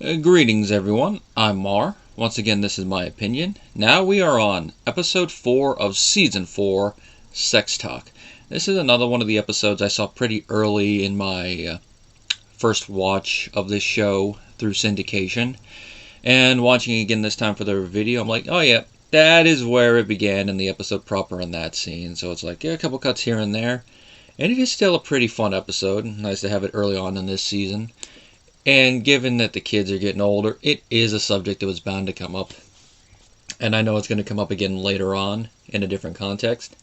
Greetings everyone, I'm Mar. Once again, this is my opinion. Now we are on episode 4 of season 4, Sex Talk. This is another one of the episodes I saw pretty early in my first watch of this show through syndication. And watching again this time for the video, I'm like, oh yeah, that is where it began in the episode proper in that scene. So it's like, yeah, a couple cuts here and there. And it is still a pretty fun episode. Nice to have it early on in this season. And given that the kids are getting older, it is a subject that was bound to come up. And I know it's going to come up again later on in a different context.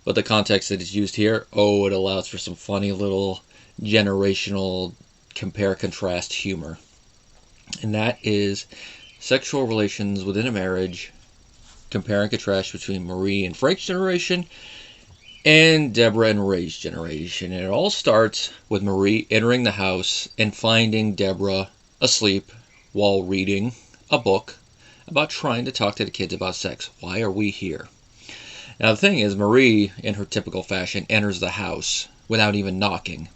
But the context that is used here, it allows for some funny little generational compare-contrast humor. And that is sexual relations within a marriage, compare and contrast between Marie and Frank's generation and Debra and Ray's generation. And it all starts with Marie entering the house and finding Debra asleep while reading a book about trying to talk to the kids about sex. Why are we here? Now the thing is, Marie, in her typical fashion, enters the house without even knocking.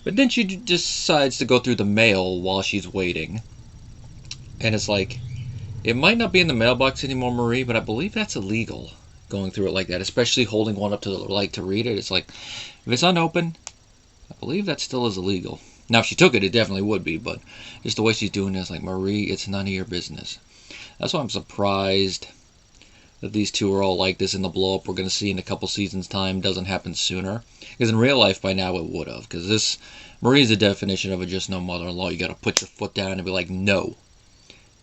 But then she decides to go through the mail while she's waiting. And it's like, it might not be in the mailbox anymore, Marie, but I believe that's illegal. Going through it like that, especially holding one up to the light to read it. It's like, if it's unopened, I believe that still is illegal. Now, if she took it, it definitely would be, but just the way she's doing it is like, Marie, it's none of your business. That's why I'm surprised that these two are all like this, and the blow-up we're going to see in a couple seasons' time doesn't happen sooner. Because in real life, by now, it would have. Because this, Marie's the definition of a just no mother-in-law. You got to put your foot down and be like, no.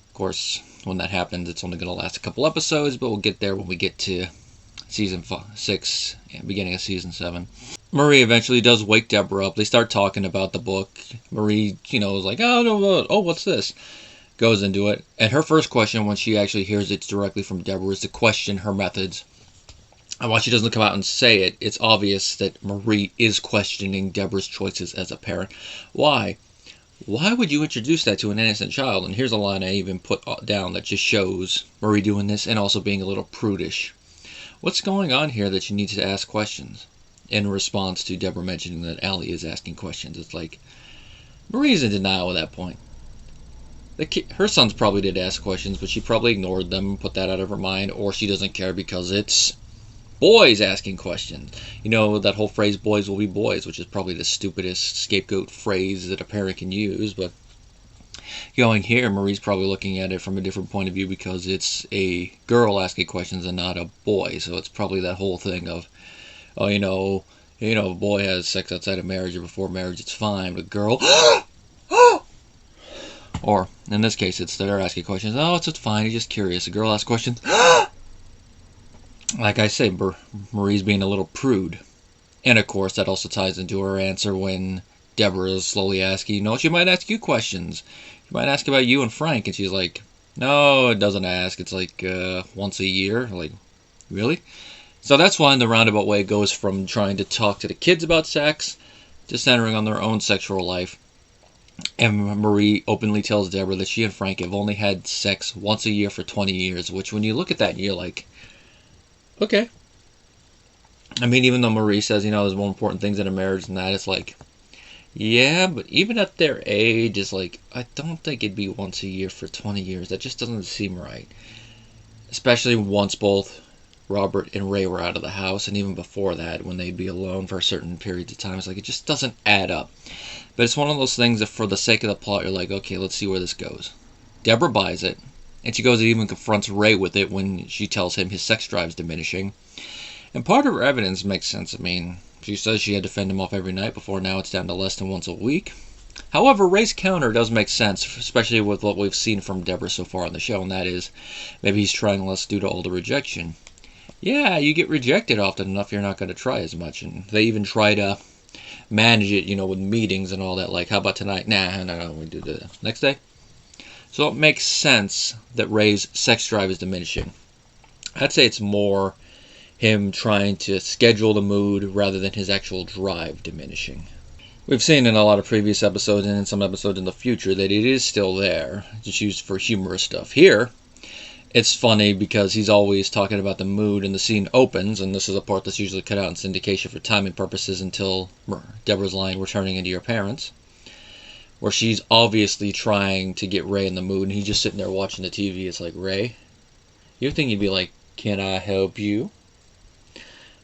Of course, when that happens, it's only going to last a couple episodes, but we'll get there when we get to season 6, beginning of season 7. Marie eventually does wake Debra up. They start talking about the book. Marie, is like, what's this? Goes into it. And her first question, when she actually hears it directly from Debra, is to question her methods. And while she doesn't come out and say it, it's obvious that Marie is questioning Debra's choices as a parent. Why? Why would you introduce that to an innocent child? And here's a line I even put down that just shows Marie doing this and also being a little prudish. What's going on here that you need to ask questions? In response to Debra mentioning that Allie is asking questions. It's like, Marie's in denial at that point. Her sons probably did ask questions, but she probably ignored them, put that out of her mind, or she doesn't care because it's boys asking questions. That whole phrase, boys will be boys, which is probably the stupidest scapegoat phrase that a parent can use. But going here, Marie's probably looking at it from a different point of view because it's a girl asking questions and not a boy. So it's probably that whole thing of, if a boy has sex outside of marriage or before marriage, it's fine. But a girl, or in this case, it's they're asking questions. Oh, it's fine. He's just curious. A girl asks questions. Like I say, Marie's being a little prude. And of course, that also ties into her answer when Debra is slowly asking, she might ask you questions. She might ask about you and Frank. And she's like, no, it doesn't ask. It's like once a year. Like, really? So that's why in the roundabout way it goes from trying to talk to the kids about sex to centering on their own sexual life. And Marie openly tells Debra that she and Frank have only had sex once a year for 20 years. Which when you look at that, you're like, okay. I mean, even though Marie says, there's more important things in a marriage than that, it's like, yeah, but even at their age, it's like, I don't think it'd be once a year for 20 years. That just doesn't seem right. Especially once both Robert and Ray were out of the house, and even before that, when they'd be alone for certain periods of time. It's like, it just doesn't add up. But it's one of those things that for the sake of the plot, you're like, okay, let's see where this goes. Debra buys it. And she goes and even confronts Ray with it when she tells him his sex drive's diminishing. And part of her evidence makes sense. I mean, she says she had to fend him off every night before now it's down to less than once a week. However, Ray's counter does make sense, especially with what we've seen from Debra so far on the show, and that is maybe he's trying less due to all the rejection. Yeah, you get rejected often enough, you're not going to try as much. And they even try to manage it, with meetings and all that. Like, how about tonight? Nah, no, we do the next day. So it makes sense that Ray's sex drive is diminishing. I'd say it's more him trying to schedule the mood rather than his actual drive diminishing. We've seen in a lot of previous episodes and in some episodes in the future that it is still there, just used for humorous stuff. Here, it's funny because he's always talking about the mood and the scene opens, and this is a part that's usually cut out in syndication for timing purposes until Debra's line, "We're turning into your parents," where she's obviously trying to get Ray in the mood, and he's just sitting there watching the TV. It's like, Ray, you think he'd be like, can I help you?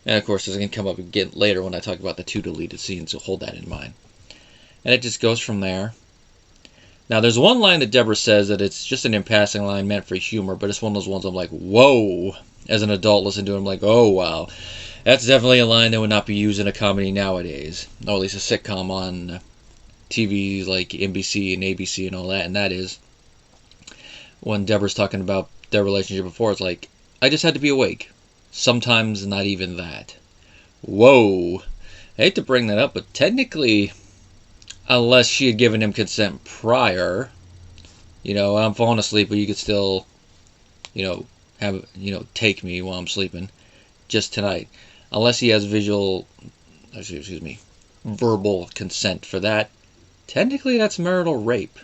And of course, it's going to come up again later when I talk about the 2 deleted scenes, so hold that in mind. And it just goes from there. Now, there's one line that Debra says that it's just an in-passing line meant for humor, but it's one of those ones I'm like, whoa. As an adult listening to it, I'm like, oh, wow. That's definitely a line that would not be used in a comedy nowadays, or at least a sitcom on TVs like NBC and ABC and all that. And that is when Debra's talking about their relationship before, it's like, I just had to be awake. Sometimes not even that. Whoa. I hate to bring that up, but technically, unless she had given him consent prior, I'm falling asleep, but you could still, take me while I'm sleeping, just tonight. Unless he has verbal consent for that, technically that's marital rape.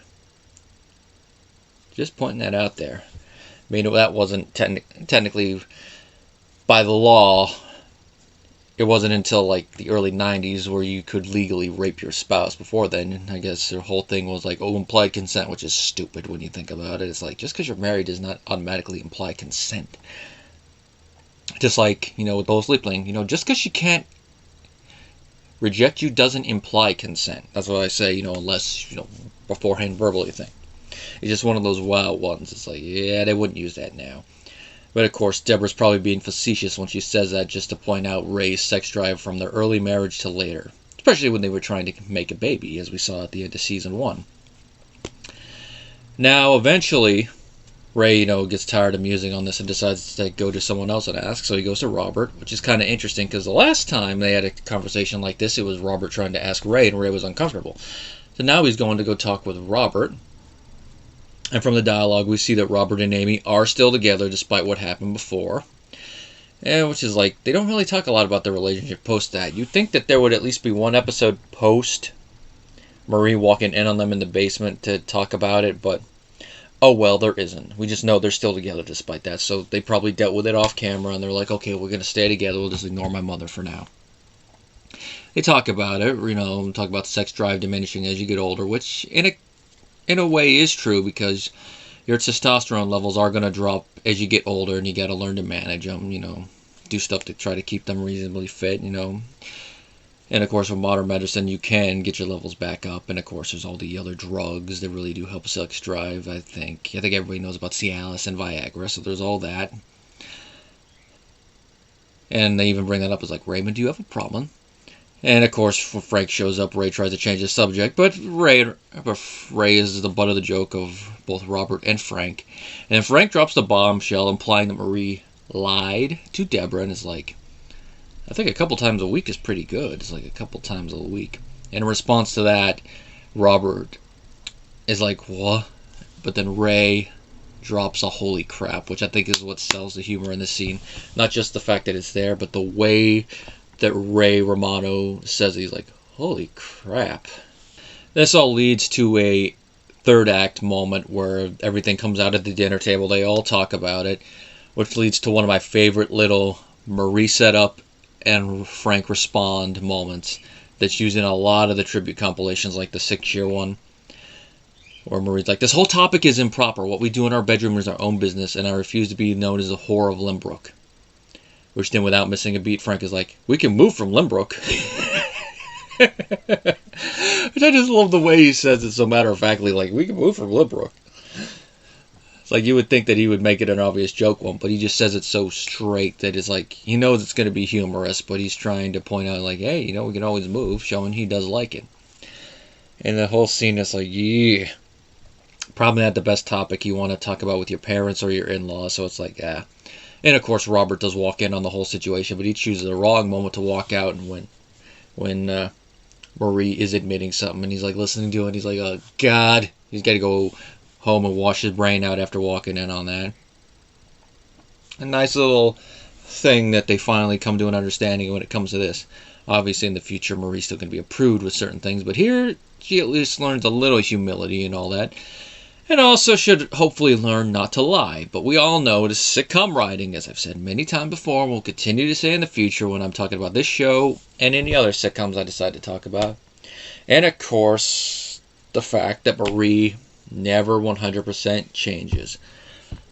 Just pointing that out there. I mean, that wasn't technically, by the law, it wasn't until like the early 90s where you could legally rape your spouse. Before then, I guess their whole thing was like, implied consent, which is stupid when you think about it. It's like, just because you're married does not automatically imply consent. Just like, with the whole sleep thing, just because she can't reject you doesn't imply consent. That's what I say, unless, beforehand verbally thing. It's just one of those wild ones. It's like, yeah, they wouldn't use that now. But of course, Debra's probably being facetious when she says that just to point out Ray's sex drive from their early marriage to later. Especially when they were trying to make a baby, as we saw at the end of season 1. Now, eventually, Ray, gets tired of musing on this and decides to go to someone else and ask. So he goes to Robert, which is kind of interesting because the last time they had a conversation like this, it was Robert trying to ask Ray, and Ray was uncomfortable. So now he's going to go talk with Robert. And from the dialogue, we see that Robert and Amy are still together despite what happened before. And which is like, they don't really talk a lot about their relationship post that. You'd think that there would at least be one episode post Marie walking in on them in the basement to talk about it, but oh well, there isn't. We just know they're still together despite that. So they probably dealt with it off camera, and they're like, okay, we're going to stay together. We'll just ignore my mother for now. They talk about it, talk about the sex drive diminishing as you get older, which in a way is true because your testosterone levels are going to drop as you get older, and you got to learn to manage them, do stuff to try to keep them reasonably fit, And of course, with modern medicine, you can get your levels back up. And of course, there's all the other drugs that really do help sex drive, I think. I think everybody knows about Cialis and Viagra, so there's all that. And they even bring that up as like, Raymond, do you have a problem? And of course, when Frank shows up, Ray tries to change the subject, but Ray is the butt of the joke of both Robert and Frank. And then Frank drops the bombshell implying that Marie lied to Debra, and is like, I think a couple times a week is pretty good. It's like a couple times a week. And in response to that, Robert is like, what? But then Ray drops a holy crap, which I think is what sells the humor in this scene. Not just the fact that it's there, but the way that Ray Romano says it. He's like, holy crap. This all leads to a third act moment where everything comes out at the dinner table. They all talk about it, which leads to one of my favorite little Marie setup and Frank respond moments that's used in a lot of the tribute compilations, like the 6-year one, where Marie's like, this whole topic is improper. What we do in our bedroom is our own business, and I refuse to be known as a whore of Limbrook. Which then, without missing a beat, Frank is like, we can move from Limbrook. Which I just love the way he says it so matter-of-factly, like, we can move from Limbrook. It's like you would think that he would make it an obvious joke one, but he just says it so straight that it's like, he knows it's going to be humorous, but he's trying to point out, like, hey, we can always move, showing he does like it. And the whole scene is like, yeah. Probably not the best topic you want to talk about with your parents or your in-laws, so it's like, ah. And of course, Robert does walk in on the whole situation, but he chooses the wrong moment to walk out, and when Marie is admitting something, and he's like listening to it, he's like, oh God, he's got to go home and wash his brain out after walking in on that. A nice little thing that they finally come to an understanding when it comes to this. Obviously, in the future, Marie's still going to be a prude with certain things, but here she at least learns a little humility and all that. And also should hopefully learn not to lie. But we all know it is sitcom writing, as I've said many times before, and will continue to say in the future when I'm talking about this show and any other sitcoms I decide to talk about. And of course, the fact that Marie never 100% changes.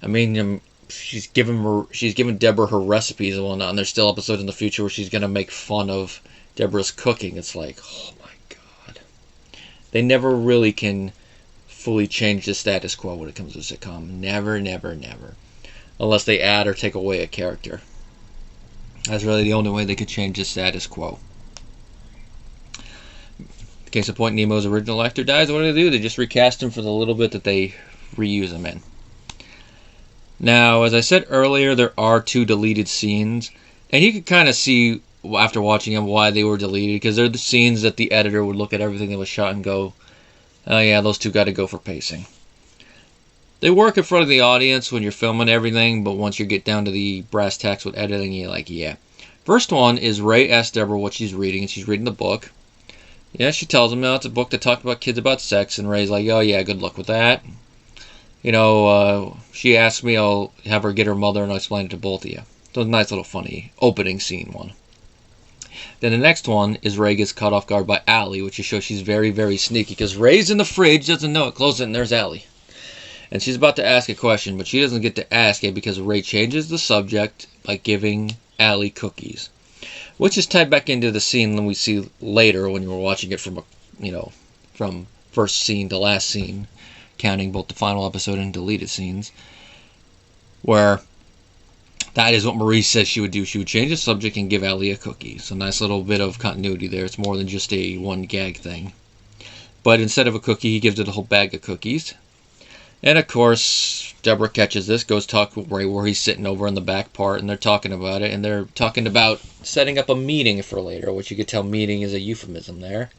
I mean, she's given Debra her recipes and whatnot, and there's still episodes in the future where she's gonna make fun of Debra's cooking. It's like, oh my god, they never really can fully change the status quo when it comes to a sitcom. Never, never, never, unless they add or take away a character. That's really the only way they could change the status quo. Case in point, Nemo's original actor dies. What do? They just recast him for the little bit that they reuse him in. Now, as I said earlier, there are 2 deleted scenes, and you can kind of see after watching them why they were deleted, because they're the scenes that the editor would look at everything that was shot and go, oh yeah, those 2 got to go for pacing. They work in front of the audience when you're filming everything, but once you get down to the brass tacks with editing, you're like, yeah. First one is Ray asks Debra what she's reading, and she's reading the book. Yeah, she tells him, no, it's a book that talked about kids about sex, and Ray's like, oh yeah, good luck with that. She asks me, I'll have her get her mother and I'll explain it to both of you. So it's a nice little funny opening scene one. Then the next one is Ray gets caught off guard by Allie, which just shows she's very, very sneaky, because Ray's in the fridge, doesn't know it, closes it, and there's Allie. And she's about to ask a question, but she doesn't get to ask it because Ray changes the subject by giving Allie cookies. Which is tied back into the scene that we see later when we're watching it from from first scene to last scene, counting both the final episode and deleted scenes, where that is what Marie says she would do. She would change the subject and give Allie a cookie. So nice little bit of continuity there. It's more than just a one gag thing. But instead of a cookie, he gives it a whole bag of cookies. And of course, Debra catches this, goes talk with Ray where he's sitting over in the back part, and they're talking about it, and they're talking about setting up a meeting for later, which you could tell meeting is a euphemism there.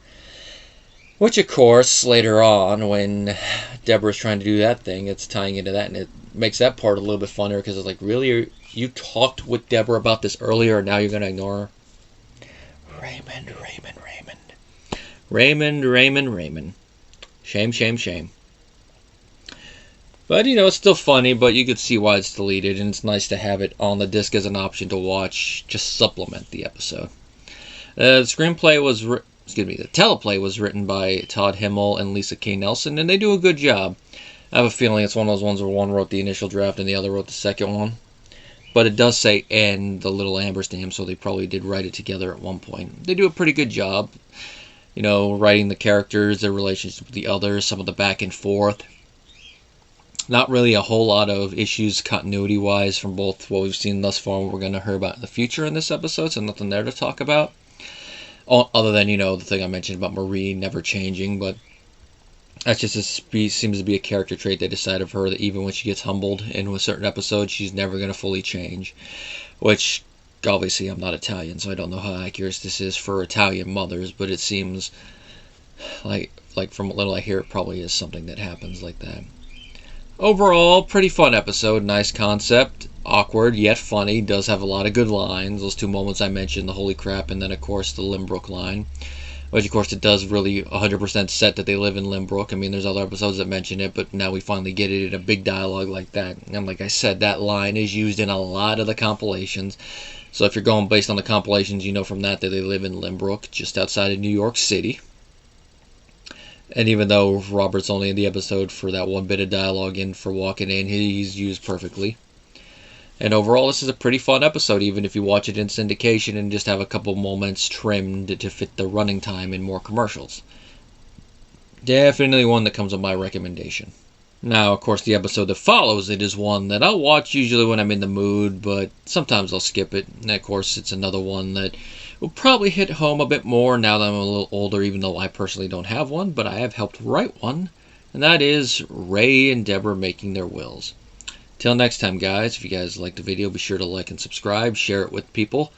Which, of course, later on, when Debra's trying to do that thing, it's tying into that, and it makes that part a little bit funnier, because it's like, really? You talked with Debra about this earlier, and now you're going to ignore her? Raymond. Shame, shame, shame. But, it's still funny, but you could see why it's deleted, and it's nice to have it on the disc as an option to watch, just supplement the episode. The teleplay was written by Todd Himmel and Lisa K. Nelson, and they do a good job. I have a feeling it's one of those ones where one wrote the initial draft and the other wrote the second one. But it does say "and" the little ampersand, so they probably did write it together at one point. They do a pretty good job, writing the characters, their relationship with the others, some of the back and forth. Not really a whole lot of issues continuity-wise from both what we've seen thus far and what we're going to hear about in the future in this episode, so nothing there to talk about. Other than, the thing I mentioned about Marie never changing, but that just seems to be a character trait they decided of her, that even when she gets humbled in a certain episode, she's never going to fully change. Which, obviously, I'm not Italian, so I don't know how accurate this is for Italian mothers, but it seems like from what little I hear, it probably is something that happens like that. Overall, pretty fun episode, nice concept, awkward yet funny, does have a lot of good lines, those 2 moments I mentioned, the holy crap, and then of course the Limbrook line, which of course it does really 100% set that they live in Limbrook. I mean, there's other episodes that mention it, but now we finally get it in a big dialogue like that, and like I said, that line is used in a lot of the compilations, so if you're going based on the compilations, from that they live in Limbrook, just outside of New York City. And even though Robert's only in the episode for that one bit of dialogue and for walking in, he's used perfectly. And overall, this is a pretty fun episode, even if you watch it in syndication and just have a couple moments trimmed to fit the running time and more commercials. Definitely one that comes with my recommendation. Now, of course, the episode that follows it is one that I'll watch usually when I'm in the mood, but sometimes I'll skip it. And of course, it's another one that will probably hit home a bit more now that I'm a little older, even though I personally don't have one, but I have helped write one, and that is Ray and Debra making their wills. Till next time, guys, if you guys liked the video, be sure to like and subscribe, share it with people,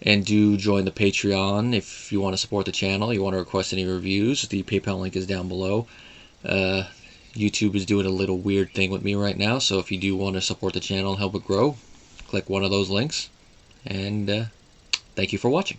and do join the Patreon if you want to support the channel, you want to request any reviews. The PayPal link is down below. YouTube is doing a little weird thing with me right now, so if you do want to support the channel and help it grow, click one of those links, and thank you for watching.